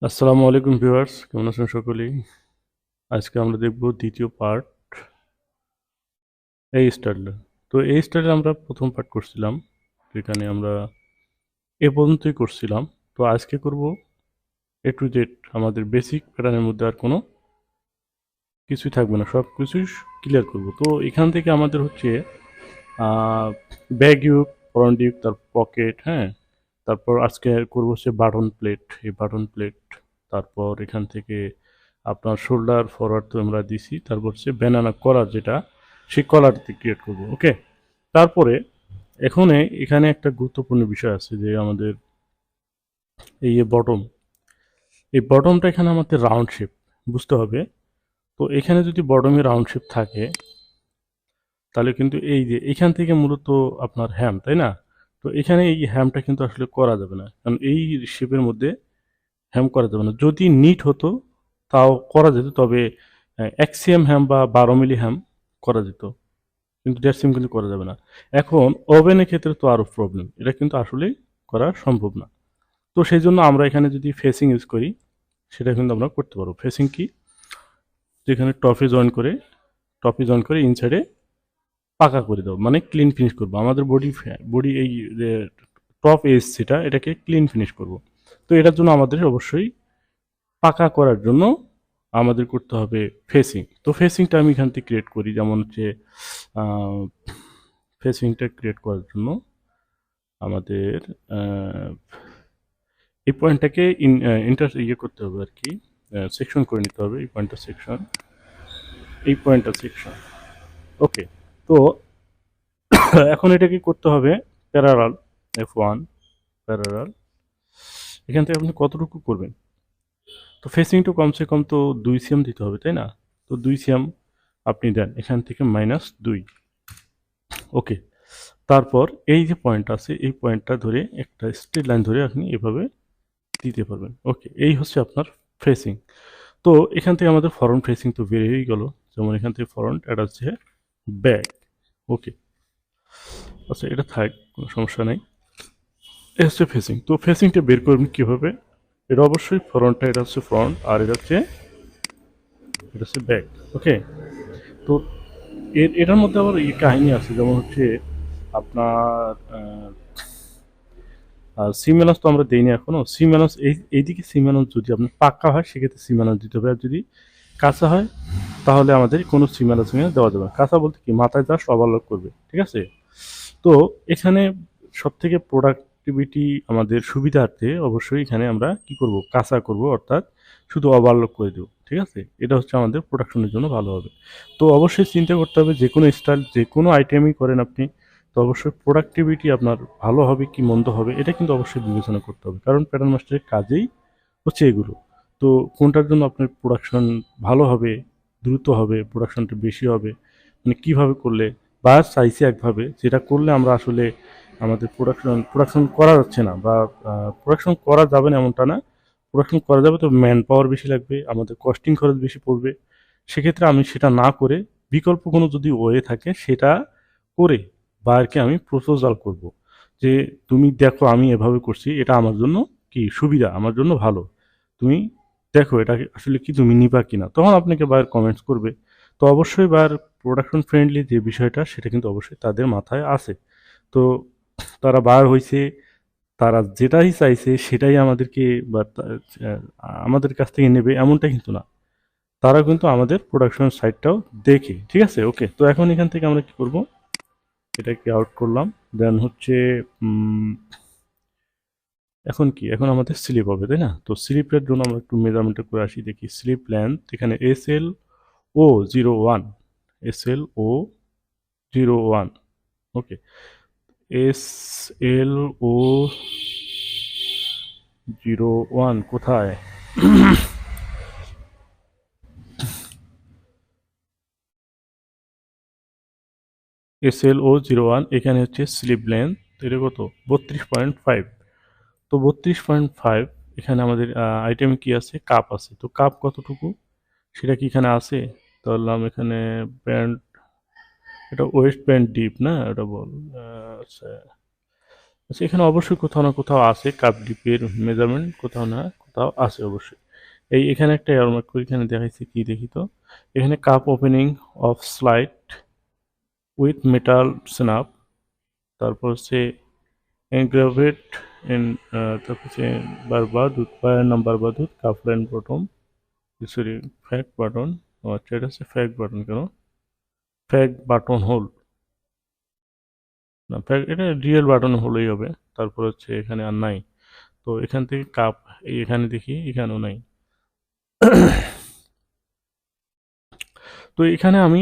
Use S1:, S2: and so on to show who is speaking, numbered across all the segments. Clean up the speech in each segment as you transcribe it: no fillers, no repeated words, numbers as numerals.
S1: আসসালামু আলাইকুম ভিউয়ার্স, কেমন আছেন সকলেই? আজকে আমরা দেখব দ্বিতীয় পার্ট, এই স্টাইলে। তো এই স্টাইলে আমরা প্রথম পার্ট করছিলাম, যেখানে আমরা এ পর্যন্তই করছিলাম। তো আজকে করব এ টু জেড, আমাদের বেসিক প্যাটার্নের মধ্যে আর কোনো কিছুই থাকবে না, সব কিছুই ক্লিয়ার করব। তো এখান থেকে আমাদের হচ্ছে ব্যাক ইউক, ফ্রন্ট ইউক, তার পকেট, হ্যাঁ, তারপর আজকে করবো হচ্ছে বাটন প্লেট, এই বাটন প্লেট। তারপর এখান থেকে আপনার শোল্ডার ফরওয়ার্ড তো আমরা দিছি, তারপর হচ্ছে ব্যানানা কলার, যেটা সেই কলারটি ক্রিয়েট করব। ওকে, তারপরে এখানে একটা গুরুত্বপূর্ণ বিষয় আছে, যে আমাদের এই যে বটম, এই বটমটা এখানে আমাদের রাউন্ড শেপ বুঝতে হবে। তো এখানে যদি বটমে রাউন্ড শেপ থাকে, তাহলে কিন্তু এই যে এখান থেকে মূলত আপনার হ্যাম, তাই না? তো এখানে এই হ্যামটা কিন্তু আসলে করা যাবে না, কারণ এই শেপের মধ্যে হ্যাম করা যাবে না। যদি নিট হতো তাও করা যেত, তবে এক্সিএম হ্যাম বা 12 মিলি হ্যাম করা যেত, কিন্তু ডেটসিম কিন্তু করা যাবে না। এখন ওভেনের ক্ষেত্রে তো আরও প্রবলেম, এটা কিন্তু আসলে করা সম্ভব না। তো সেই জন্য আমরা এখানে যদি ফেসিং ইউজ করি, সেটা কিন্তু আমরা করতে পারবো। ফেসিং কি, যেখানে টপে জয়েন করে ইনসাইডে পাকা করে দেবো, মানে ক্লিন ফিনিশ করবো আমাদের বডি এই যে টপ এজ, সেটা এটাকে ক্লিন ফিনিশ করব। তো এটার জন্য আমাদের অবশ্যই পাকা করার জন্য আমাদের করতে হবে ফেসিং। তো ফেসিংটা আমি এখান থেকে ক্রিয়েট করি, যেমন হচ্ছে ফেসিংটা ক্রিয়েট করার জন্য আমাদের আহ, এই পয়েন্টটাকে করতে হবে আর কি, সেকশন করে নিতে হবে। এই পয়েন্টটা সেকশন, এই পয়েন্টটা সেকশন। ওকে, তো এখন এটাকে করতে হবে প্যারালাল, F1 প্যারালাল। এখান থেকে আপনি কতটুকু করবেন? তো ফেসিংটা কমসে কম তো 2 সিএম দিতে হবে, তাই না? তো 2 সিএম আপনি দেন, এখান থেকে -2। ওকে, তারপর এই যে পয়েন্ট আছে, এই পয়েন্টটা ধরে একটা স্ট্রেট লাইন ধরে আপনি এভাবে দিতে পারবেন। ওকে, এই হচ্ছে আপনার ফেসিং। তো এখান থেকে আমাদের ফ্রন্ট ফেসিং তো বের হয়েই গেল, যেমন এখান থেকে ফ্রন্ট, এটা হচ্ছে ব্যাক। ওকে, আচ্ছা এটা থাক, কোনো সমস্যা নেই। এ হচ্ছে ফেসিং। তো ফেসিংটা বের করবেন কীভাবে? এটা অবশ্যই ফ্রন্টটা, এটা হচ্ছে ফ্রন্ট, আর এটা হচ্ছে ব্যাক। ওকে, তো এটার মধ্যে আবার কাহিনী আছে, যেমন হচ্ছে আপনার সিমেলাস তো আমরা দেইনি এখনো। সিমেলাস এইদিকে সিমেলাস যদি আপনার পাক্কা হয়, সেক্ষেত্রে সিমেলাস দিতে হবে, আর যদি কাঁচা হয় তাহলে আমাদের কোনো সিমেলাস দেওয়া যাবে না। কাঁচা বলতে কি, মাথায় জাস্ট ওভারলোড করবে, ঠিক আছে? তো এখানে সব থেকে প্রোডাক্টিভিটি আমাদের সুবিধার্থে অবশ্যই এখানে আমরা কি করব, কাঁচা করব, অর্থাৎ শুধু ওভারলোড করে দেবো, ঠিক আছে? এটা হচ্ছে আমাদের প্রোডাকশনের জন্য ভালো হবে। তো অবশ্যই চিন্তা করতে হবে, যে কোনো স্টাইল, যে কোনো আইটেমই করেন আপনি, তো অবশ্যই প্রোডাক্টিভিটি আপনার ভালো হবে কি মন্দ হবে, এটা কিন্তু অবশ্যই বিবেচনা করতে হবে, কারণ প্যাটার্ন মাস্টারের কাজেই হচ্ছে এগুলো। তো কোনটার জন্য আপনার প্রোডাকশন ভালো হবে, দ্রুত হবে, প্রোডাকশনটা বেশি হবে, মানে কীভাবে করলে, বা চাইছি একভাবে, যেটা করলে আমরা আসলে আমাদের প্রোডাকশন করা যাচ্ছে না, বা প্রোডাকশন করা যাবে না এমনটা না, প্রোডাকশন করা যাবে, তো ম্যান পাওয়ার বেশি লাগবে, আমাদের কস্টিং খরচ বেশি পড়বে। সেক্ষেত্রে আমি সেটা না করে বিকল্প কোনো যদি ওয়ে থাকে সেটা করে বায়ারকে আমি প্রপোজাল করব, যে তুমি দেখো আমি এভাবে করছি, এটা আমার জন্য কি সুবিধা, আমার জন্য ভালো, তুমি দেখো এটা আসলে কি তুমি নিবা কিনা, তখন আপনাকে বায়ার কমেন্টস করবে। তো অবশ্যই বায়ার প্রোডাকশন ফ্রেন্ডলি যে বিষয়টা, সেটা কিন্তু অবশ্যই তাদের মাথায় আছে। তো তারা বায়ার হয়েছে, তারা যেটাই চাইছে সেটাই আমাদেরকে বা আমাদের কাছ থেকে নেবে, এমনটা কিন্তু না। তারা কিন্তু আমাদের প্রোডাকশন সাইডটাও দেখে, ঠিক আছে? ওকে, তো এখন এখান থেকে আমরা কি করব, এটাকে আউট করলাম। দেন হচ্ছে এখন আমাদের স্লিপ হবে, তাই না? তো স্লিপের জন্য আমরা একটু মেজারমেন্ট করে আসি, দেখি স্লিপ লেন্থ এখানে SL001, SL001। ওকে, SL001 কোথায়? SL001 এখানে হচ্ছে স্লিপ লেন্থ, এটা কত? 32.5। তো 32.5, এখানে আমাদের আইটেমে কি আছে, কাপ আছে। তো কাপ কতটুকু, সেটা কি এখানে আছে? ধরলাম এখানে প্যান্ট, এটা ওয়েস্ট প্যান্ট ডিপ না, এটা বল। আচ্ছা, আচ্ছা, এখানে অবশ্যই কোথাও না কোথাও আছে কাপ ডিপের মেজারমেন্ট, কোথাও না কোথাও আছে অবশ্যই। এখানে একটা এরর মার্ক করে এখানে দেখাইছে কি দেখি তো। এখানে cuff opening of slide with metal snap, তারপর হচ্ছে এনগ্রেভেড ইন, তারপর হচ্ছে বারবাদুত বায়ার নাম বারবাদুত কাপ লাইন বটম, সরি ফ্যাক বাটন। আচ্ছা এটা হচ্ছে ফ্যাক বাটন কেন, ফ্যাক বাটন হোল না, ফ্যাক এটা রিয়েল বাটন হলেই হবে। তারপর হচ্ছে এখানে আর নাই। তো এখান থেকে কাপ এখানে দেখি এখানেও নাই। তো এখানে আমি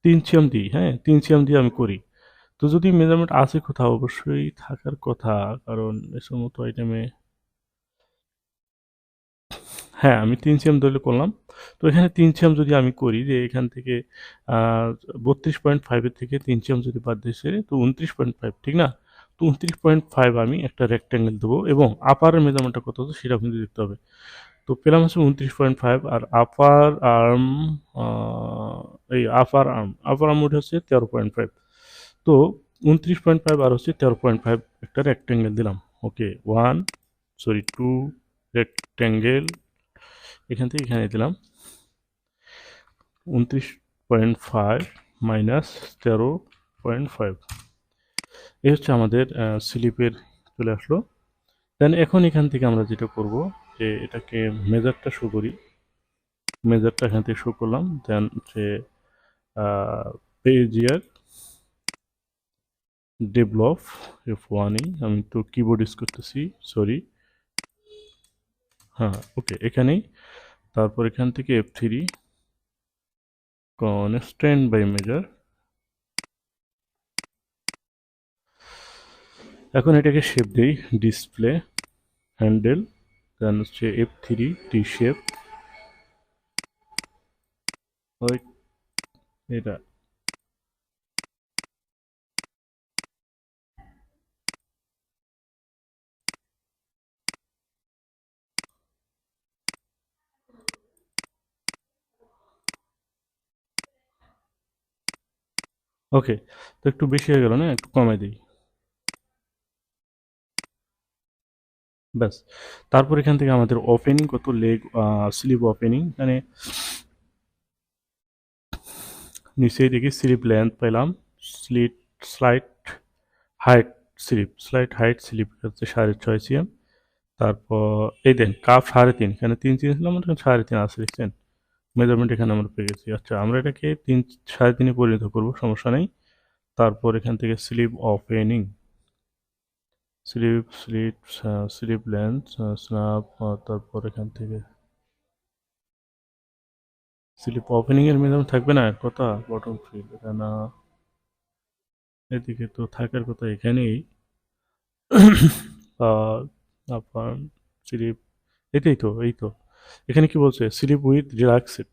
S1: 3 সিএম দিই, হ্যাঁ 3 সিএম দিয়ে আমি করি। তো যদি মেজারমেন্ট আছে কোথাও অবশ্যই থাকার কথা, কারণ এ সমস্ত আইটেমে, হ্যাঁ আমি 3 সিএম ধরে করলাম। তো এখানে 3 সিএম যদি আমি করি যে এখান থেকে 32.5-এর থেকে 3 সিএম যদি বাদ দিয়েছে তো 29.5, ঠিক না? তো 29.5 আমি একটা রেক্ট্যাঙ্গেল দেবো এবং আপারের মেজারমেন্টটা কত হচ্ছে সেটা কিন্তু দেখতে হবে। তো পেলাম হচ্ছে 29.5, আর আপার আর্ম, এই আপার আর্ম উঠে হচ্ছে 13.5। তো 29.5 আর হচ্ছে 13.5 একটা রেক্ট্যাঙ্গেল দিলাম। ওকে, 2 রেক্ট্যাঙ্গেল এখান থেকে এখানে দিলাম 29.5 মাইনাস 13.5। এই হচ্ছে আমাদের স্লিপের চলে আসলো। দেন এখন এখান থেকে আমরা যেটা করব যে এটাকে মেজারটা শো করি, মেজারটা এখান থেকে শো করলাম। দেন হচ্ছে পেজিয়ার ডেভেলপ F1 আমি তো কিবোর্ড ইউজ করতেছি, সরি। হ্যাঁ ওকে, এখানেই। তারপর এখান থেকে F3 কনস্ট্যান্ট বাই মেজার। এখন এটাকে শেপ দেই, ডিসপ্লে হ্যান্ডেল, দেন হচ্ছে F3 টি শেপ, ওই এটা। ওকে, তো একটু বেশি হয়ে গেল না, একটু কমাই দিই, ব্যাস। তারপর এখান থেকে আমাদের ওপেনিং কত, লেগ স্লিপ ওপেনিং, মানে নিচেই দেখি স্লিপ লেন্থ পেলাম, slit slide height, slip slip হচ্ছে 6.5 সিএম। তারপর এই দেন কাপ 3.5, এখানে 3 ছিলাম, এখানে 3.5 আছে, দেখছেন? মেজারমেন্ট এখানে আমরা পেয়ে গেছি। আচ্ছা আমরা এটাকে 3 3.5-এ পরিণত করবো, সমস্যা নেই। তারপর এখান থেকে slip opening, slip length snap, তারপর এখান থেকে স্লিপ ওপেনিং এর মেজারমেন্ট থাকবে না কথা, বটম ফিল এটা না, এদিকে তো থাকার কথা এখানেই। আপনার স্লিপ, এটাই তো, এই তো। এখানে কি বলছে, স্লিপ উইথ রিল্যাক্সেড।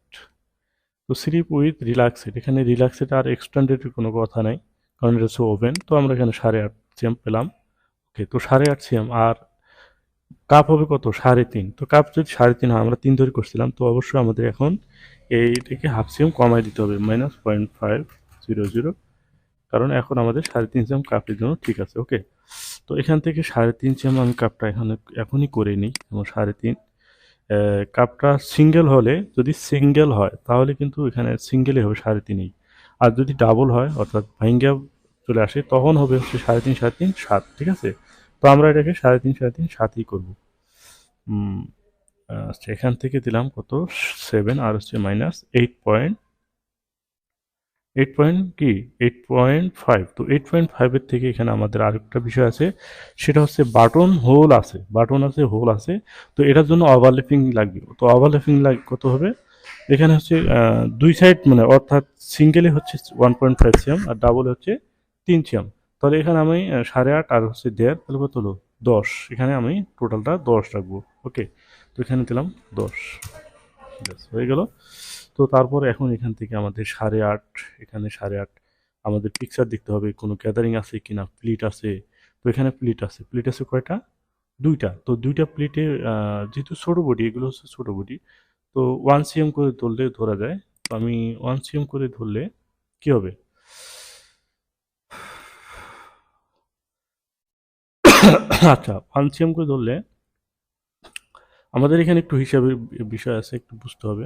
S1: তো স্লিপ উইথ রিল্যাক্সেড, এখানে রিল্যাক্সেড আর এক্সটেন্ডেড কোনো কথা নাই, কারণ এটা হচ্ছে ওভেন। তো আমরা এখানে 8.5 সিএম পেলাম। ওকে, তো 8.5 সিএম আর কাপ হবে কত, 3.5। তো কাপ যদি 3.5 হয়, আমরা 3 ধরে করছিলাম, তো অবশ্যই আমাদের এখন এইটাকে ½ সিএম কমাই দিতে হবে, -0.500, কারণ এখন আমাদের 3.5 সিএম কাপের জন্য ঠিক আছে। ওকে, তো এখান থেকে 3.5 সিএম আমি কাপটা এখনই করে নিই, এবং 3.5 কাপটা সিঙ্গেল হলে, যদি সিঙ্গেল হয় তাহলে কিন্তু এখানে সিঙ্গেলই হবে 3.5, আর যদি ডাবল হয় অর্থাৎ ভাইঙ্গা চলে আসে তখন হবে হচ্ছে 3.5 3.5 7, ঠিক আছে? তো আমরা এটাকে 3.5 3.5 7ই করবো। আচ্ছা এখান থেকে দিলাম কত, 7, আর হচ্ছে -8 পয়েন্ট কি 8.5। তো 8.5-এর থেকে এখানে আমাদের আরেকটা বিষয় আছে, সেটা হচ্ছে বাটন হোল আছে, বাটন আছে, হোল আছে। তো এটার জন্য ওভারল্যাপিং লাগবে। তো ওভারল্যাপিং কত হবে, এখানে হচ্ছে 2 সাইড, মানে অর্থাৎ সিঙ্গেলে হচ্ছে 1.5 সিএম আর ডাবলে হচ্ছে 3 সিএম। তাহলে এখানে আমি 8.5 আর হচ্ছে 1.5, তাহলে কত হলো 10। এখানে আমি টোটালটা 10 রাখবো। ওকে, তো এখানে দিলাম 10, ব্যাস হয়ে গেল। তো তারপর এখন এখান থেকে আমাদের 8.5, এখানে 8.5 আমাদের পিকচার দেখতে হবে, কোনো গ্যাদারিং আছে কিনা, প্লিট আছে। তো এখানে প্লিট আছে কয়টা, 2টা। তো 2টা প্লিটে যেহেতু ছোট বডি, এগুলো হচ্ছে ছোট বডি, তো 1 সিএম করে ধরলে ধরা যায়। তো আমি 1 সিএম করে ধরলে কি হবে, আচ্ছা 1 সিএম করে ধরলে আমাদের এখানে একটু হিসাবের বিষয় আছে, একটু বুঝতে হবে।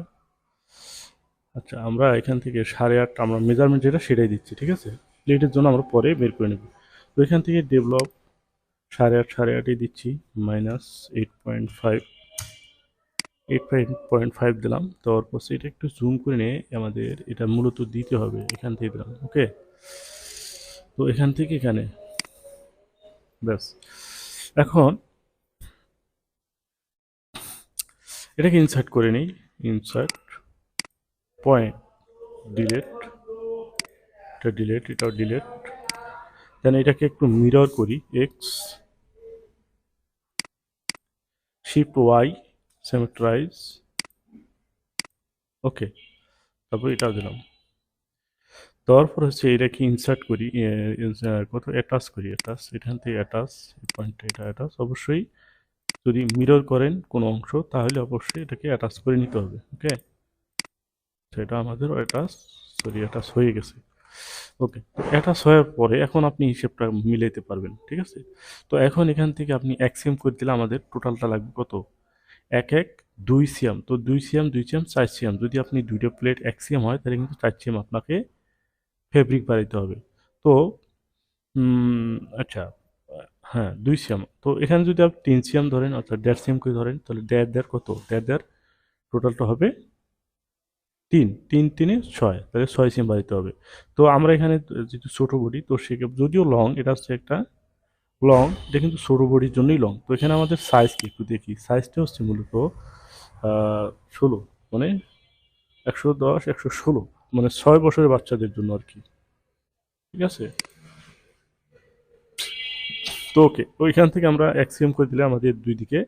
S1: আচ্ছা, আমরা এখান থেকে 8.5 আমরা মেজারমেন্ট যেটা সেটাই দিচ্ছি, ঠিক আছে? প্লেটের জন্য আমরা পরে বের করে নেব। তো এখান থেকে ডেভেলপ 8.5 দিচ্ছি, মাইনাস 8.5, 8.5 দিলাম। তারপর এটা একটু জুম করে নিয়ে আমাদের এটা মূলত দিতে হবে, এখান থেকে দিলাম। ওকে, তো এখান থেকে এখানে, ব্যাস। এখন এটাকে ইনসার্ট করে নিই, ইনসার্ট পয়েন্ট, ডিলেট, এটা ডিলেট, এটাও ডিলেট। দেন এটাকে একটু মিরর করি, এক্স, শিফট ওয়াই, সিমেট্রাইজ। ওকে, তারপর এটাও দিলাম। তারপর হচ্ছে এটাকে ইনসার্ট করি, কত অ্যাটাচ করি, অ্যাটাচ, এখান থেকে অ্যাটাচ, পয়েন্টটা এটা অ্যাটাচ। অবশ্যই যদি মিরর করেন কোনো অংশ তাহলে অবশ্যই এটাকে অ্যাটাচ করে নিতে হবে। ওকে, সেটা আমাদের অ্যাটাচ, সরি অ্যাটাচ হয়ে গেছে। ওকে, তো অ্যাটাচ হওয়ার পরে এখন আপনি হিসেবটা মিলাইতে পারবেন, ঠিক আছে? তো এখন এখান থেকে আপনি এক্সিএম করে দিলে আমাদের টোটালটা লাগবে কত, এক এক 2 সিএম। তো 2 সিএম 2 সিএম 4 সিএম, যদি আপনি দুইটা প্লেট 1 সিএম হয় তাহলে কিন্তু 4 সিএম আপনাকে ফেব্রিক বাড়াইতে হবে। তো আচ্ছা, হ্যাঁ 2 সিএম। তো এখানে যদি আপনি 3 সিএম ধরেন অর্থাৎ 1.5 সিএম করে ধরেন, তাহলে দেড় দেড় কত, দেড় দেড় টোটালটা হবে 3, 3 3 6, তাহলে 6 সিএম বাড়াইতে হবে। তো আমরা এখানে যেহেতু ছোটো বডি, তো সেক্ষেত্রে যদিও লং, এটা হচ্ছে একটা লং, এটা কিন্তু ছোটো বডির জন্যই লং। তো এখানে আমাদের সাইজ কি একটু দেখি, সাইজটা হচ্ছে মূলত 16, মানে 110 116, মানে 6 বছরের বাচ্চাদের জন্য আর কি, ঠিক আছে? তো ওকে, ওইখান থেকে আমরা 1 সিএম করে দিলে আমাদের দুই দিকে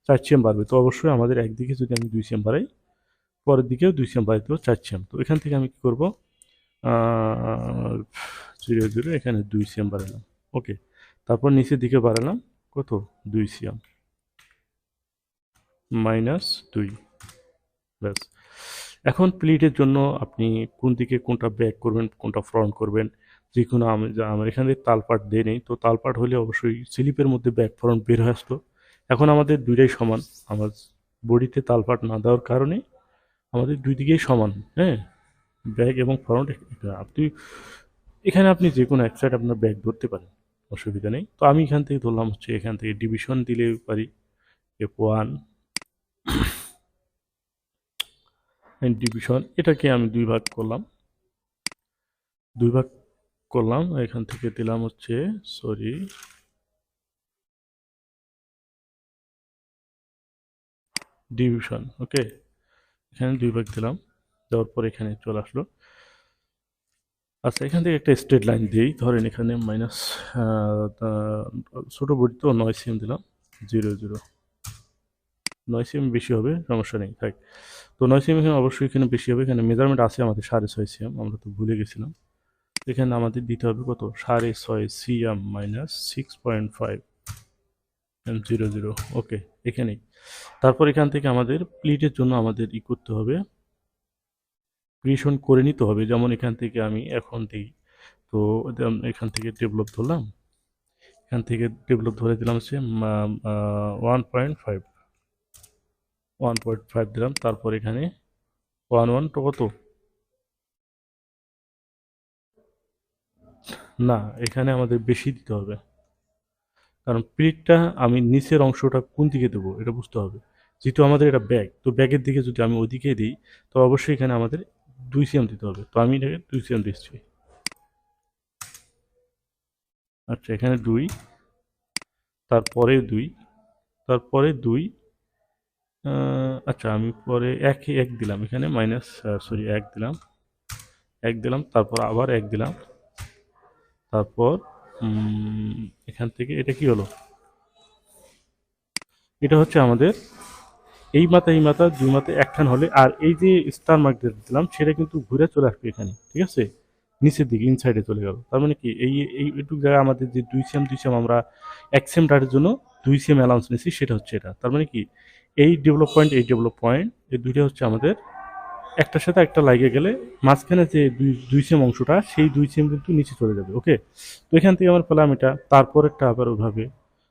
S1: 4 সিএম বাড়বে। তো অবশ্যই আমাদের একদিকে যদি আমি 2 সিএম বাড়াই, পরের দিকেও 2 সিএম বাড়াইতে হবে, 4 সিএম। তো এখান থেকে আমি কি করবো, 0 0, এখানে 2 সিএম বাড়ালাম। ওকে, তারপর নিচের দিকে বাড়ালাম কত, 2 সিএম, -2, ব্যাস। এখন প্লিটের জন্য আপনি কোন দিকে কোনটা ব্যাক করবেন, কোনটা ফ্রন্ট করবেন, যে কোনো আমার এখানে তালপাট দিয়ে নেই, তো তালপাট হলে অবশ্যই স্লিপের মধ্যে ব্যাক ফ্রন্ট বের হয়ে আসতো। এখন আমাদের দুইটাই সমান, আমার বডিতে তালপাট না দেওয়ার কারণে আমাদের দুই দিকেই সমান। হ্যাঁ, ব্যাক এবং ফ্রন্ট, আপনি এখানে আপনি যে কোনো এক সাইড আপনার ব্যাক ধরতে পারেন, অসুবিধা নেই। তো আমি এখান থেকে ধরলাম হচ্ছে, এখান থেকে ডিভিশন দিলে পারি, F1 ডিভিশন, এটাকে আমি দুই ভাগ করলাম। এখান থেকে দিলাম হচ্ছে, সরি, ডিভিশন। ওকে, এখানে 2 ভাগ দিলাম, দেওয়ার পর এখানে চলে আসলো। আচ্ছা, এখান থেকে একটা স্ট্রেট লাইন দিই, ধরেন এখানে মাইনাস, ছোটো বডি তো 9 সিএম দিলাম, 0 0, 9 সিএম বেশি হবে, সমস্যা নেই, থাক। তো 9 সিএম এখানে অবশ্যই এখানে বেশি হবে, এখানে মেজারমেন্ট আছে আমাদের 6.5 সিএম, আমরা তো ভুলে গেছিলাম। এখানে আমাদের দিতে হবে কত, 6.5 সিএম মাইনাস 6.5, 0 0। ওকে, এখানেই। তারপর এখান থেকে আমাদের প্লিটের জন্য আমাদের ই করতে হবে, ক্রিয়েশন করে নিতে হবে। যেমন এখান থেকে আমি এখন দিই, তো এখান থেকে ডেভেলপ ধরলাম, এখান থেকে ডেভেলপ ধরে দিলাম হচ্ছে 1.5, 1.5 দিলাম। তারপর এখানে 1 তো কত, না এখানে আমাদের বেশি দিতে হবে, কারণ প্লিটটা আমি নিচের অংশটা কোন দিকে দেবো এটা বুঝতে হবে। যেহেতু আমাদের এটা ব্যাগ, তো ব্যাগের দিকে যদি আমি ওইদিকে দিই, তো অবশ্যই এখানে আমাদের 2 সিএম দিতে হবে। তো আমি এটাকে 2 সিএম দিচ্ছি। আচ্ছা, এখানে 2, তারপরে 2, তারপরে 2, আচ্ছা আমি পরে এক দিলাম, এখানে মাইনাস, সরি 1 দিলাম, 1 দিলাম, তারপর আবার 1 দিলাম, তারপর এখান থেকে এটা কি হলো, এটা হচ্ছে আমাদের এই মাথা দুই মাথা একখান হলে, আর এই যে স্টার মার্ক দিলাম সেটা কিন্তু ঘুরে চলে আসবে এখানে, ঠিক আছে? নিচের দিকে ইনসাইডে চলে গেল। তার মানে কি, এই এইটুকু জায়গায় আমাদের যে 2 সিএম আমরা 1 সিএম ডাটের জন্য 2 সিএম অ্যালাউন্স নিয়েছি, সেটা হচ্ছে এটা। তার মানে কি, এই ডেভেলপ পয়েন্ট, এই ডেভেলপ পয়েন্ট, এই দুইটা হচ্ছে আমাদের একটার সাথে একটা লাগিয়ে গেলে মাঝখানে যে 2 সিএম অংশটা, সেই 2 সিএম কিন্তু নিচে চলে যাবে। ওকে, তো এখান থেকে আমার পেলাম এটা, তারপর একটা আবার ওইভাবে,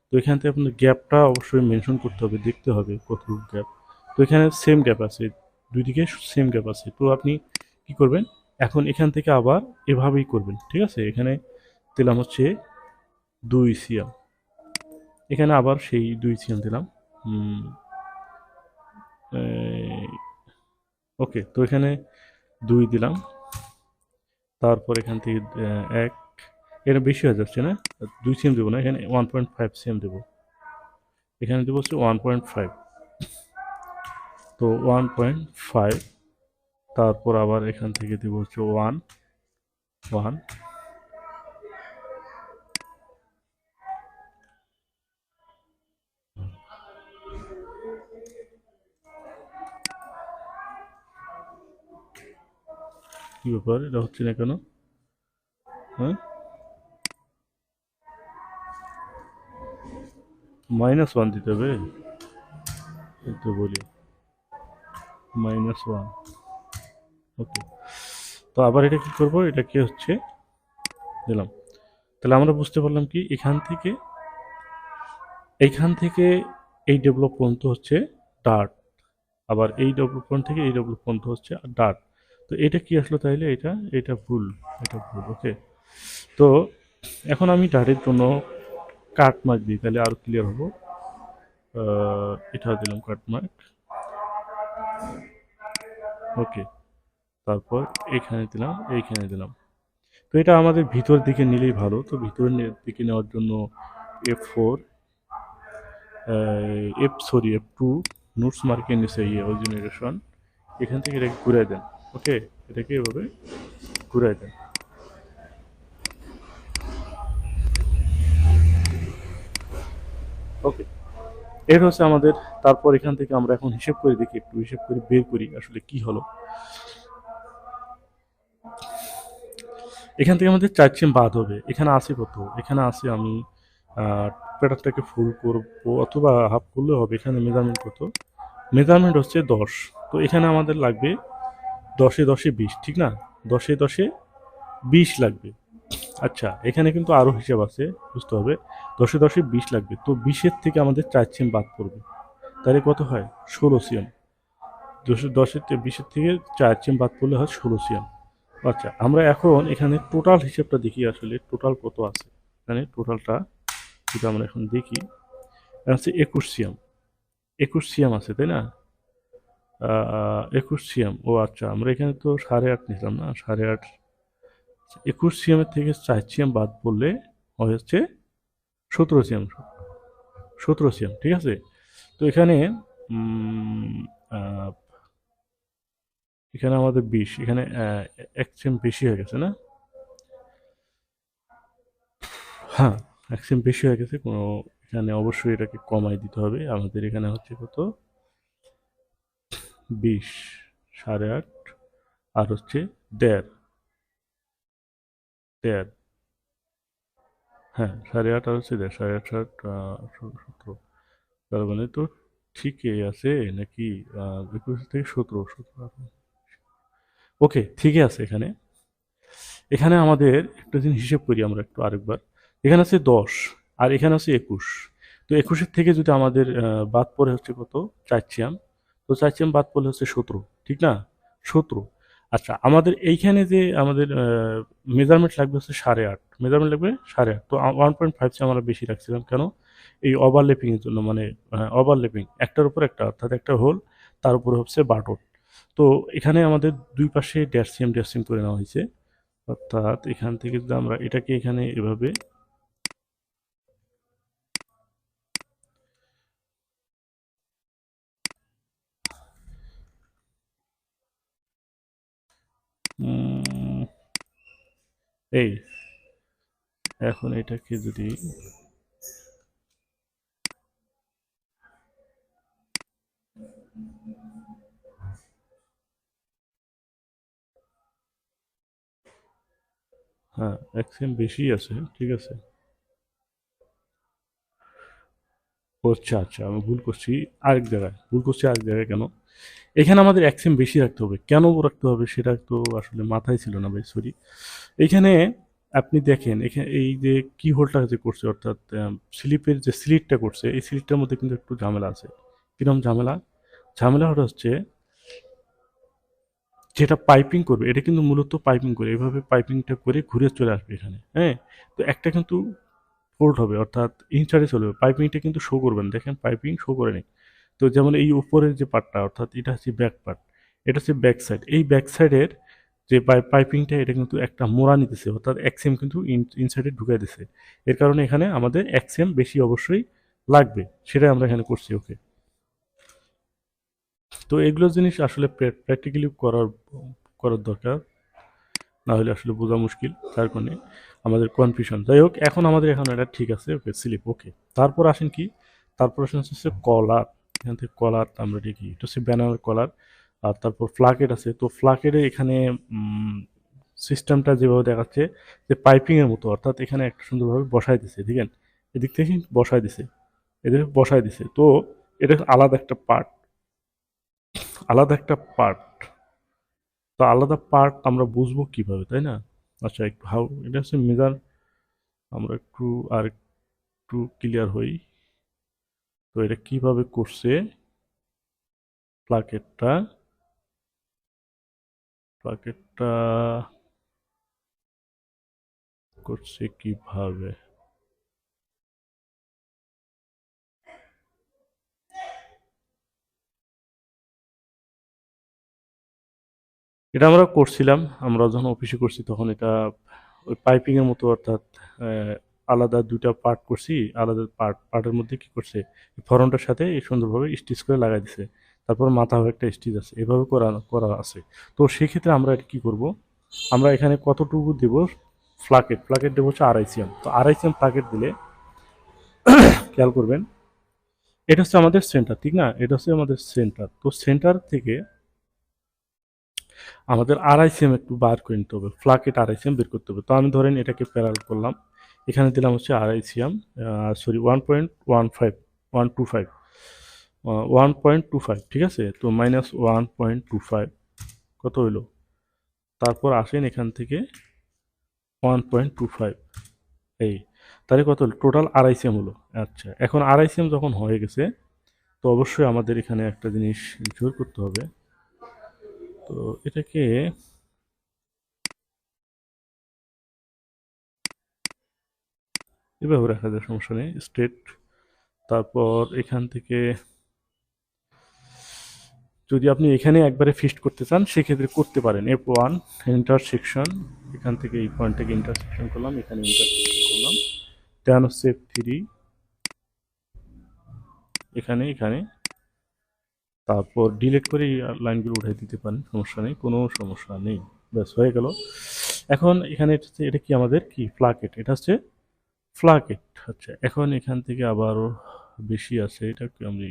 S1: তো এখান থেকে আপনার গ্যাপটা অবশ্যই মেনশন করতে হবে, দেখতে হবে কতটুকু গ্যাপ। তো এখানে সেম গ্যাপ আছে, দুই দিকে সেম গ্যাপ আছে। তো আপনি কি করবেন, এখন এখান থেকে আবার এভাবেই করবেন, ঠিক আছে। এখানে দিলাম হচ্ছে 2 সিএম, এখানে আবার সেই 2 সিএম দিলাম। ওকে, তো এখানে 2 দিলাম, তারপর এখান থেকে 1, এটা বেশি হয়ে যাচ্ছে না, 2 সিএম দেবো না, এখানে 1.5 সিএম দেবো, এখানে দেবো হচ্ছে 1.5। তো 1.5, তারপর আবার এখান থেকে দেবো হচ্ছে 1 কি ব্যাপার, এটা হচ্ছে না কেন? হ্যাঁ, -1 দিতে হবে, এই তো বলি -1। ওকে, তো আবার এটা কি করব, এটা কি হচ্ছে দিলাম। তাহলে আমরা বুঝতে পারলাম কি, এইখান থেকে এই ডেভেলপ পর্যন্ত হচ্ছে ডার্ট, আবার এই ডেভেলপ পয়েন্ট থেকে এই ডেভেলপ পর্যন্ত হচ্ছে ডার্ট। তো এটা কি আসলো তাইলে, এটা ভুল, এটা ভুল। ওকে, তো এখন আমি ডার্টের জন্য কাট মার্ক দিই, তাহলে আরো ক্লিয়ার হবো। এটা দিলাম কাট মার্ক। ওকে, তারপর এখানে দিলাম, এইখানে দিলাম। তো এটা আমাদের ভিতর দিকে নিলেই ভালো। তো ভিতরের দিকে নেওয়ার জন্য F4, F2 নোটস মার্কের নিচে জেনারেশন, এখান থেকে এটাকে ঘুরাই দেন। ওকে, এটাকে এভাবে ঘুরাই দেন। ওকে, এর হচ্ছে আমাদের। তারপর এখান থেকে আমরা এখন হিসেব করে দেখি, একটু হিসেব করে বের করি আসলে কি হলো। এখান থেকে আমাদের 4 সিএম বাদ হবে। এখানে আছে কত, এখানে আছে আমি প্যাটারটাকে ফুল করবো অথবা হাফ করলেও হবে। এখানে মেজারমেন্ট কত, মেজারমেন্ট হচ্ছে 10। তো এখানে আমাদের লাগবে 10-10-20, ঠিক না, 10-10-20 লাগবে। আচ্ছা, এখানে কিন্তু আরও হিসাব আছে, বুঝতে হবে। 10-10-20 লাগবে, তো 20-এর থেকে আমাদের 4 সিএম বাদ পড়বে, তাহলে কত হয়, 16 সিএম। 20-এর থেকে 4 সিএম বাদ পড়লে হয় 16 সিএম। আচ্ছা, আমরা এখন এখানে টোটাল হিসেবটা দেখি, আসলে টোটাল কত আছে এখানে। টোটালটা যদি আমরা এখন দেখি, আছে 21 সিএম। 21 সিএম আছে, তাই না? 21 সিএম। ও আচ্ছা, আমরা এখানে তো 8.5 নিলাম না, 8.5। 21 সিএমের থেকে 4 সিএম বাদ পড়লে হয় হচ্ছে 17 সিএম। 17 সিএম, ঠিক আছে। তো এখানে উম, আহ, এখানে আমাদের 20, এখানে 1 সিএম বেশি হয়ে গেছে না? হ্যাঁ, 1 সিএম বেশি হয়ে গেছে কোনো, এখানে অবশ্যই এটাকে কমাই দিতে হবে। আমাদের এখানে হচ্ছে কত, 20, 8.5, আর হচ্ছে 1.5, হ্যাঁ 8.5 আর হচ্ছে 1.5, 8.5, 17। তার মানে তো ঠিকই আছে নাকি, 21 থেকে 17। ওকে, ঠিকই আছে এখানে। এখানে আমাদের একটা জিনিস হিসেব করি আমরা একটু আরেকবার। এখানে আছে 10, আর এখানে আছে 21। তো 21-এর থেকে যদি আমাদের বাদ পড়ে হচ্ছে কত, 4 সিএম। তো 4 সিএম বাদ পড়লে হচ্ছে 17, ঠিক না, 17। আচ্ছা, আমাদের এইখানে যে আমাদের মেজারমেন্ট লাগবে হচ্ছে 8.5, মেজারমেন্ট লাগবে 8.5। তো 1.5 আমরা বেশি রাখছিলাম কেন, এই ওভারল্যাপিং এর জন্য, মানে ওভারল্যাপিং একটার উপর একটা, অর্থাৎ একটা হোল, তার উপরে হচ্ছে বাটন। তো এখানে আমাদের দুই পাশে 1.5 সিএম করে নেওয়া হয়েছে। অর্থাৎ এখান থেকে যদি আমরা এটাকে এখানে এভাবে উম, এই এখন এটাকে যদি হ্যাঁ 1 সিএম বেশি আছে, ঠিক আছে। আচ্ছা আচ্ছা, আমি ভুল করছি আরেক জায়গায় কেন, এখানে আমাদের 1 সিএম বেশি রাখতে হবে, কেন রাখতে হবে সেটা তো আসলে মাথায় ছিল না ভাই, সরি। এখানে আপনি দেখেন এখানে এই যে কি হোলটা যে করছে, অর্থাৎ স্লিপের যে স্লিটটা করছে, এই স্লিটটার মধ্যে কিন্তু একটু ঝামেলা আছে। কিরকম ঝামেলা? ঝামেলাটা হচ্ছে যেটা পাইপিং করবে এটা কিন্তু মূলত পাইপিং করে এভাবে পাইপিংটা করে ঘুরে চলে আসবে এখানে, হ্যাঁ? তো একটা কিন্তু ফোল্ড হবে, অর্থাৎ ইনসাইডে চলে যাবে, পাইপিংটা কিন্তু শো করবেন, দেখেন পাইপিং শো করে নেই। তো যেমন এই উপরের যে পার্টটা, অর্থাৎ এটা হচ্ছে ব্যাক পার্ট, এটা হচ্ছে ব্যাক সাইড, এই ব্যাক সাইডের যে পাইপিংটা এটা কিন্তু একটা মোড়া নিতেছে, অর্থাৎ এক্সএম কিন্তু ইনসাইডে ঢুকাই দিছে। এর কারণে এখানে আমাদের এক্সএম বেশি অবশ্যই লাগবে, সেটাই আমরা এখানে করছি। ওকে, তো এগুলো জিনিস আসলে প্র্যাকটিক্যালি করার দরকার, না হলে আসলে বোঝা মুশকিল, তার কারণে আমাদের কনফিউশন। যাই হোক, এখন আমাদের এখন এটা ঠিক আছে। ওকে, স্লিপ ওকে। তারপর আসেন কি, তারপর আসেন হচ্ছে কলার। এখান থেকে কলার আমরা দেখি, এটা হচ্ছে ব্যানার কলার। আর তারপর ফ্লাকেট আছে, তো ফ্লাকেটের এখানে সিস্টেমটা যেভাবে দেখাচ্ছে যে পাইপিং এর মতো, অর্থাৎ এখানে একটা সুন্দরভাবে বসায় দিছে, ঠিক আছে? এদিক থেকে বসায় দিছে, এদের বসায় দিছে, তো এটা আলাদা একটা পার্ট, আলাদা একটা পার্ট। তো আলাদা পার্ট আমরা বুঝবো কিভাবে, তাই না? আচ্ছা, একটু হাউ এটা হচ্ছে মেজার, আমরা একটু আর একটু ক্লিয়ার হই। তো এটা কিভাবে করছে প্লাকেটটা, প্লাকেটটা করছে কিভাবে? এটা আমরা করছিলাম, আমরা যখন অফিসে করছি তখন এটা ওই পাইপিং এর মতো, অর্থাৎ আলাদা দুইটা পার্ট করছি, আলাদা পার্টের মধ্যে কি করছে ফরনটার সাথে এই সুন্দরভাবে স্টিচ করে লাগাই দিছে। তারপর মাথাও একটা স্টিচ আছে, এভাবে করা করা আছে। তো সেক্ষেত্রে আমরা এটা কি করব, আমরা এখানে কতটুকু দেব, প্লাকেট দেবো হচ্ছে 2.5 cm। তো 2.5 cm প্লাকেট দিলে খেয়াল করবেন, এটা হচ্ছে আমাদের সেন্টার, ঠিক না? এটা হচ্ছে আমাদের সেন্টার। তো সেন্টার থেকে আমাদের 2.5 cm একটু বার করে নিতে হবে, ফ্লাকেট 2.5 cm বের করতে হবে। তো আমি ধরেন এটাকে প্যারাল করলাম, এখানে দিলাম হচ্ছে 2.5 cm, সরি 1.15, 125, 1.25, ঠিক আছে? তো -1.25 কত হইলো? তারপর আসেন এখান থেকে 1.25, এই তাহলে কত হলো? টোটাল 2.5 cm হলো। আচ্ছা, এখন 2.5 cm যখন হয়ে গেছে, তো অবশ্যই আমাদের এখানে একটা জিনিস জোর করতে হবে। তো এটাকে এভাবে রাখা যায়, সমস্যা নেই, স্ট্রেট। তারপর এখান থেকে যদি আপনি এখানে একবারে ফিক্সড করতে চান সেক্ষেত্রে করতে পারেন। F1 ইন্টারসেকশন, এখান থেকে এই পয়েন্টটাকে ইন্টারসেকশন করলাম, এখানে ইন্টারসেকশন করলাম, দেন হচ্ছে F3, এখানে এখানে, তারপর ডিলিট করে এই লাইনগুলো উঠাই দিতে পারেন, সমস্যা নেই, কোনো সমস্যা নেই। ব্যাস হয়ে গেল। এখন এখানে এটা কি আমাদের কি ফ্লাকেট, এটা হচ্ছে ফ্লাকেট। আচ্ছা, এখন এখান থেকে আবারও বেশি আছে, এটাকে আমি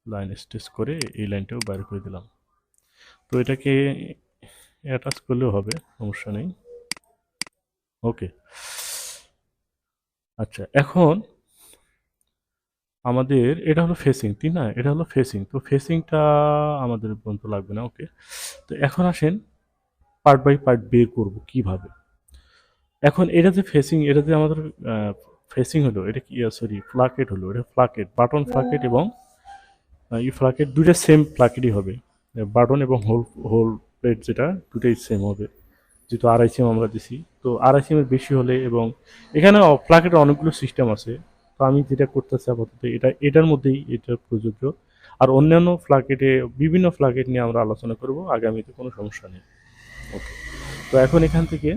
S1: লাইন স্টেচ করে এই লাইনটাও বাইর করে দিলাম। তো এটাকে অ্যাটাচ করলেও হবে, সমস্যা নেই। ওকে, আচ্ছা, এখন আমাদের এটা হলো ফেসিং, ঠিক না? এটা হলো ফেসিং, তো ফেসিংটা আমাদের পর্যন্ত লাগবে না। ওকে, তো এখন আসেন পার্ট বাই পার্ট বের করব কিভাবে। এখন এটা যে ফেসিং, এটা যে আমাদের ফেসিং হলো, এটা কি, সরি ফ্লাকেট হলো, এটা ফ্লাকেট, বাটন ফ্লাকেট এবং এই ফ্লাকেট দুইটা সেম ফ্লাকেটই হবে। বাটন এবং হোল হোল প্লেট যেটা, দুটোই সেম হবে, যেহেতু 2.5 cm আমরা দিছি। তো 2.5 cm এর বেশি হলে, এবং এখানে প্লাকেটের অনেকগুলো সিস্টেম আছে, তো আমি যেটা করতেছি আপাতত এটার মধ্যেই এটা প্রযোজ্য। আর অন্যান্য ফ্লাকেটে, বিভিন্ন ফ্লাকেট নিয়ে আমরা আলোচনা করব আগামীতে, কোনো সমস্যা নেই। ওকে, তো এখন এখান থেকে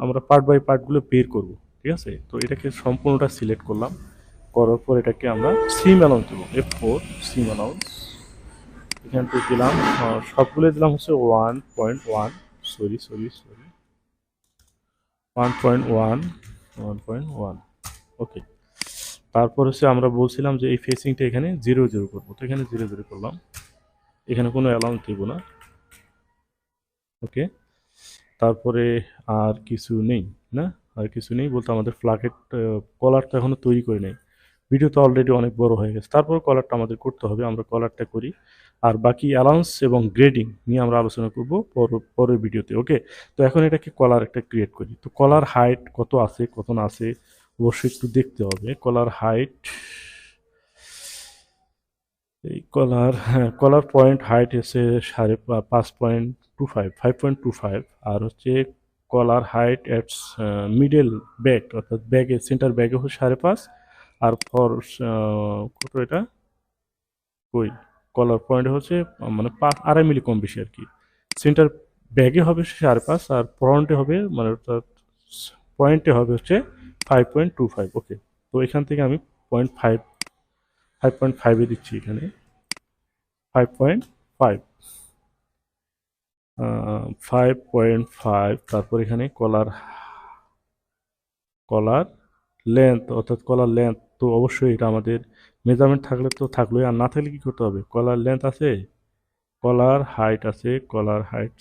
S1: আমরা পার্ট বাই পার্টগুলো বের করব, ঠিক আছে? তো এটাকে সম্পূর্ণটা সিলেক্ট করলাম, করার পর এটাকে আমরা সিম অ্যালাউন্স দেবো, F4 সিম অ্যালাউন্স, এখান থেকে দিলাম সবগুলো দিলাম হচ্ছে 1.1, সরি সরি সরি 1.1, 1.1। ওকে, তারপর হচ্ছে আমরা বলছিলাম যে এই ফেসিংটা এখানে 0 0 করবো, তো এখানে 0 0 করলাম, এখানে কোনো অ্যালাউন্স দিব না। ওকে, তারপরে আর কিছু নেই, না আর কিছু নেই বলতে আমাদের ফ্লাকেট কলার তো এখনো তৈরি করে নেই। ভিডিও তো অলরেডি অনেক বড় হয়ে গেছে। তারপর কলারটা আমাদের করতে হবে, আমরা কলারটা করি। আর বাকি অ্যালাউন্স এবং গ্রেডিং নিয়ে আমরা আলোচনা করব পরের ভিডিওতে। ওকে, তো এখন এটাকে কলার একটা ক্রিয়েট করি। তো কলার হাইট কত আছে কত না আছে অবশ্যই একটু দেখতে হবে। কলার হাইট, এই কলার, হ্যাঁ, কলার পয়েন্ট হাইট হচ্ছে 5.25, 5.25। আর হচ্ছে কলার হাইট অ্যাটস মিডল ব্যাগ, অর্থাৎ ব্যাগে সেন্টার ব্যাগে হচ্ছে 5.5। আর ফর কত এটা, কই, কলার পয়েন্ট হচ্ছে মানে 2.5 মিলি কম বেশি আর কি। সেন্টার ব্যাগে হবে 5.5, আর ফ্রন্টে হবে মানে অর্থাৎ পয়েন্টে হবে হচ্ছে 5.25। ওকে, তো এখান থেকে আমি 5.5-এ দিচ্ছি এখানে 5.5, 5.5। তারপর এখানে কলার, কলার লেন্থ, অর্থাৎ কলার লেন্থ তো অবশ্যই এটা আমাদের মেজারমেন্ট থাকলে তো থাকলোই, আর না থাকলে কি করতে হবে, কলার লেন্থ আছে, কলার হাইট আছে, কলার হাইট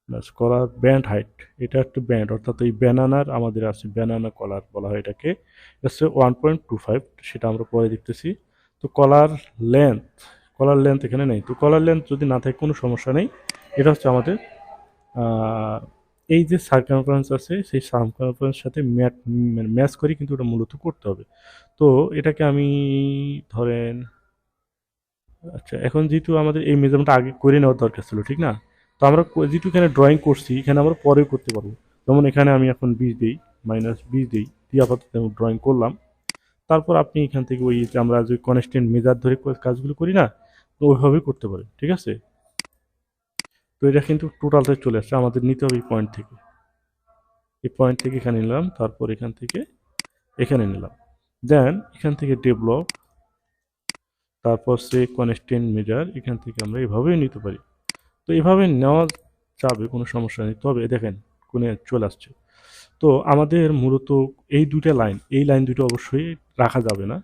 S1: প্লাস কলার ব্যান্ড হাইট। এটা একটা ব্যান্ড, অর্থাৎ এই ব্যানানার আমাদের আছে, ব্যানানা কলার বলা হয় এটাকে। এটা হচ্ছে 1.25, সেটা আমরা পরে দেখতেছি। তো কলার লেন্থ, কলার লেন্থ এখানে নেই। তো কলার লেন্থ যদি না থাকে কোনো সমস্যা নেই। এটা হচ্ছে আমাদের আহ, এই যে সার্কামফারেন্স আছে সেই সার্কামফারেন্স সাথে ম্যাচ করে কিন্তু ওটা মূলত করতে হবে। তো এটাকে আমি ধরেন, আচ্ছা, এখন যেহেতু আমাদের এই মেজারমেন্টটা আগে করে নেওয়ার দরকার ছিল, ঠিক না? তো আমরা যেহেতু এখানে ড্রয়িং করছি, এখানে আমরা পরেও করতে পারবো। যেমন এখানে আমি এখন 20 দিই, -20 দিই, দিয়ে আপাতত ড্রয়িং করলাম। তারপর আপনি এখান থেকে ওই যে আমরা যে কনস্ট্যান্ট মেজার ধরে কাজগুলো করি না, তো ওইভাবেই করতে পারেন, ঠিক আছে? তো এটা কিন্তু টোটালটা চলে আসছে, আমাদের নিতে হবে এই পয়েন্ট থেকে। এই পয়েন্ট থেকে এখানে নিলাম, তারপর এখান থেকে এখানে নিলাম, দেন এখান থেকে ডেভেলপ, তারপর সে কনস্ট্যান্ট মেজার, এখান থেকে আমরা এভাবেই নিতে পারি। তো এভাবে নেওয়া যাবে, কোনো সমস্যা নেই। তবে দেখেন কোণে চলে আসছে। তো আমাদের মূলত এই দুইটা লাইন, এই লাইন দুটো অবশ্যই রাখা যাবে না,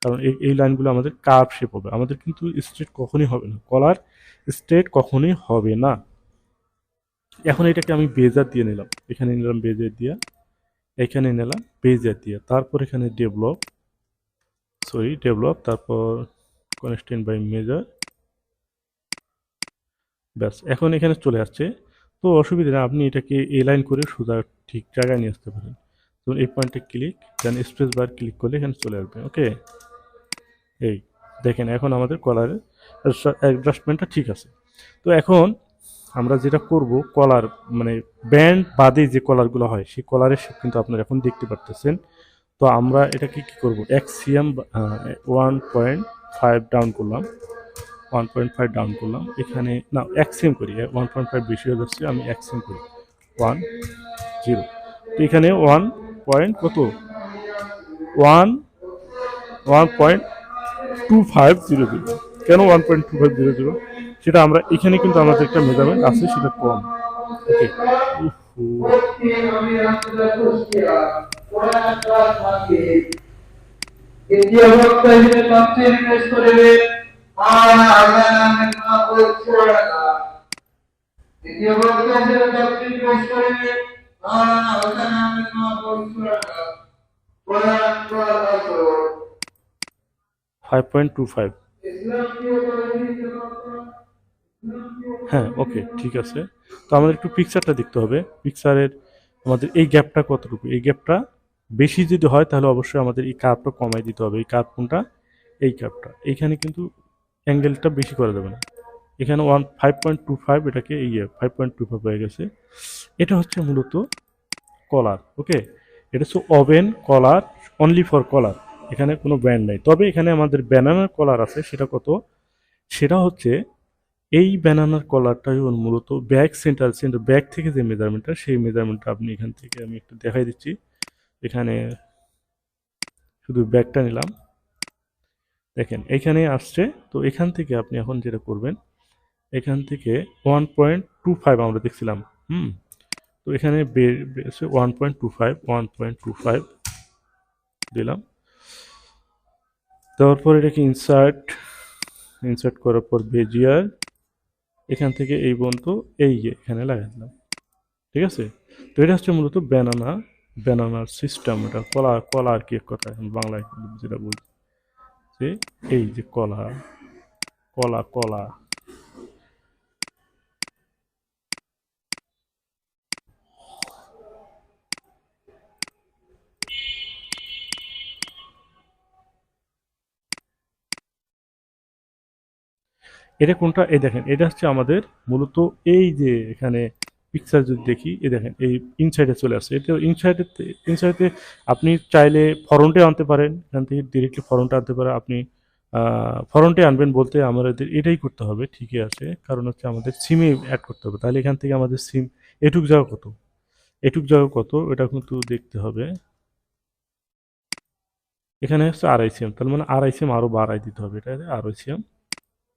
S1: কারণ এই লাইনগুলো আমাদের কার্ভ শেপ হবে, আমাদের কিন্তু স্ট্রেট কখনোই হবে না, কলার স্ট্রেট কখনোই হবে না। এখন এটাকে আমি বেজার দিয়ে নিলাম, এখানে নিলাম বেজার দিয়ে, এখানে নিলাম বেজার দিয়ে, তারপর এখানে ডেভেলপ, তারপর কনস্ট্যান্ট বাই মেজার, ব্যাস এখন এখানে চলে আসছে। তো অসুবিধা নেই, আপনি এটাকে এ লাইন করে সোজা ঠিক জায়গায় নিয়ে আসতে পারেন। তো এই পয়েন্টে ক্লিক, দেন স্পেস বার ক্লিক করলে এখানে চলে আসবে। ওকে, এই দেখেন এখন আমাদের কলারের অ্যাডজাস্টমেন্টটা ঠিক আছে। তো এখন আমরা যেটা করব, কলার মানে ব্যান্ড বাদে যে কলারগুলো হয় সেই কলারের শেপ কিন্তু আপনারা এখন দেখতে পারতেছেন। তো আমরা এটাকে কি করব, এক্সিএম 1.5 ডাউন করলাম, 1.5 ডাউন করলাম, এখানে না এক্সিএম করি, 1.5 বেশি হয়ে যাচ্ছে, আমি এক্সিএম করি 1.0। তো এখানে 1 পয়েন্ট কত, 1.2500। কেন 1.2500, সেটা আমরা এখানে কিন্তু আমাদের একটা মেজারমেন্ট আছে, সেটা কম। ওকে, দ্বিতীয় বক্তা হিসেবে তাফসীর পেশ করিবে মাওলানা হাসান আহমেদ মাহমুদ চুয়াডাঙ্গা। দ্বিতীয় বক্তা হিসেবে তাফসীর পেশ করিবে মাওলানা হাসান আহমেদ মাহমুদ চুয়াডাঙ্গা। কোরআন ক্লাস 5.25। হ্যাঁ, ওকে, ঠিক আছে। তো আমাদের একটু পিকচারটা দেখতে হবে, পিকচারের আমাদের এই গ্যাপটা কতটুকু, এই গ্যাপটা বেশি যদি হয় তাহলে অবশ্যই আমাদের এই কার্ভটা কমাই দিতে হবে। এই কার্ভ কোনটা, এই কার্ভটা, এইখানে কিন্তু অ্যাঙ্গেলটা বেশি করা যাবে না। এখানে 5.25, এটাকে এই 5.25 হয়ে গেছে। এটা হচ্ছে মূলত কলার। ওকে, এটা হচ্ছে ওভেন কলার, অনলি ফর কলার, এখানে কোনো ব্যান্ড নাই। তবে এখানে আমাদের ব্যানানার কলার আছে, সেটা কত, সেটা হচ্ছে এই ব্যানানার কলারটাই মূলত ব্যাক সেন্টার ব্যাক থেকে যে মেজারমেন্টটা, সেই মেজারমেন্টটা আপনি এখান থেকে আমি একটু দেখাই দিচ্ছি। এখানে শুধু ব্যাকটা নিলাম, দেখেন এইখানে আসছে। তো এখান থেকে আপনি এখন যেটা করবেন, এখান থেকে 1.25 আমরা দেখছিলাম, তো এখানে 1.25 দিলাম। দেওয়ার পর এটাকে ইনসার্ট করার পর বেজিয়ার, এখান থেকে এই পর্যন্ত এই এখানে লাগাই দিলাম, ঠিক আছে? তো এটা হচ্ছে মূলত ব্যানানা ব্যানানার সিস্টেম, এটা কলা কলা আর কি, এক কথা এখন বাংলায় যেটা বলছি যে এই যে কলা, কলা কলা এটা কোনটা, এই দেখেন এটা হচ্ছে আমাদের মূলত এই যে এখানে পিকচার যদি দেখি, এই দেখেন এই ইনসাইডে চলে আসছে। এটা ইনসাইডে, ইনসাইডে আপনি চাইলে ফরন্টে আনতে পারেন, এখান থেকে ডিরেক্টলি ফরন্টে আনতে পারেন আপনি। ফরন্টে আনবেন বলতে আমাদের এটাই করতে হবে, ঠিকই আছে, কারণ হচ্ছে আমাদের সিমে অ্যাড করতে হবে, তাহলে এখান থেকে আমাদের সিম এটুক জায়গা কত, এটুক জায়গা কত এটা কিন্তু দেখতে হবে। এখানে হচ্ছে আড়াইসিএম, তার মানে আড়াইসিএম আরও বাড়াই দিতে হবে, এটা আড়াইসিএম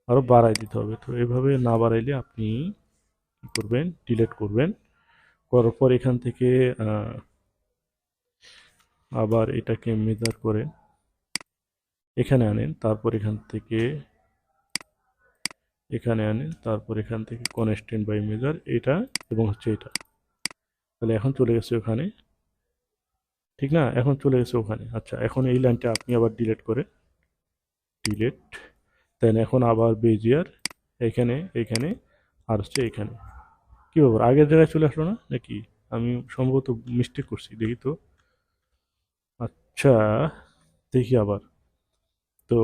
S1: আরও বাড়াই দিতে হবে। তো এভাবে না বাড়াইলে আপনি কি করবেন, ডিলিট করবেন, করার পর এখান থেকে আহ, আবার এটাকে মেজার করে এখানে আনেন, তারপর এখান থেকে এখানে আনেন, তারপর এখান থেকে কনস্ট্যান্ট বাই মেজার এটা এবং হচ্ছে এটা, তাহলে এখন চলে গেছে ওখানে, ঠিক না, এখন চলে গেছে ওখানে। আচ্ছা, এখন এই লাইনটা আপনি আবার ডিলিট করে ডিলিট দেন, এখন আবার বেজিয়ার এখানে এখানে আর হচ্ছে এখানে, কি ব্যাপার আগের জায়গায় চলে আসলো না নাকি, আমি সম্ভবত মিস্টেক করছি, দেখি তো। আচ্ছা, দেখি আবার। তো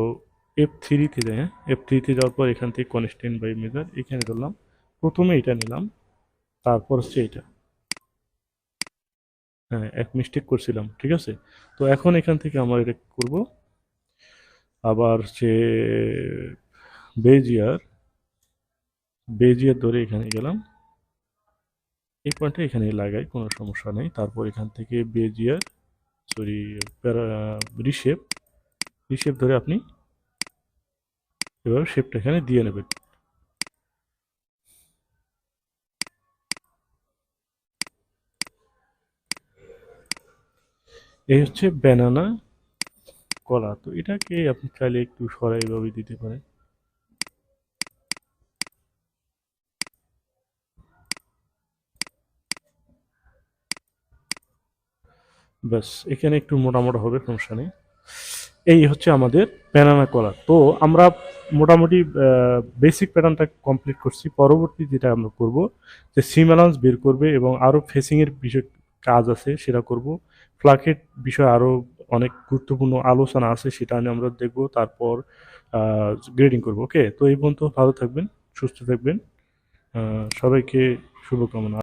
S1: F3-তে যাই, হ্যাঁ F3-তে যাওয়ার পর এখান থেকে কনস্ট্যান্ট বাই মেজার এখানে ধরলাম, প্রথমে এটা নিলাম, তারপর হচ্ছে এটা, হ্যাঁ এক মিস্টেক করছিলাম, ঠিক আছে। তো এখন এখান থেকে আমরা এটা করব, আবার হচ্ছে বেজিয়ার, বেজিয়ার ধরে এখানে গেলাম, এই পয়েন্টটা এখানে লাগাই, কোনো সমস্যা নেই। তারপর এখান থেকে বেজিয়ার, সরি, রিশেপ, রিশেপ ধরে আপনি এভাবে শেপটা এখানে দিয়ে নেবেন। এই হচ্ছে ব্যানানা কলা, তো এটাকে আপনি চাইলে একটু সরাই এভাবে দিতে পারেন। ব্যাস, এখানে একটু মোটা মোটা হবে, সমস্যা নেই। এই হচ্ছে আমাদের ব্যানানা কলা। তো আমরা মোটামুটি বেসিক প্যাটার্নটা কমপ্লিট করছি। পরবর্তী যেটা আমরা করব যে সিম অ্যালাউন্স বের করবে এবং আরও ফেসিংয়ের বিষয় কাজ আছে সেটা করব। ফ্লাকেট বিষয়ে আরও অনেক গুরুত্বপূর্ণ আলোচনা আছে, সেটা নিয়ে আমরা দেখব, তারপর গ্রেডিং করব। ওকে, তো এই পর্যন্ত ভালো থাকবেন, সুস্থ থাকবেন, সবাইকে শুভকামনা।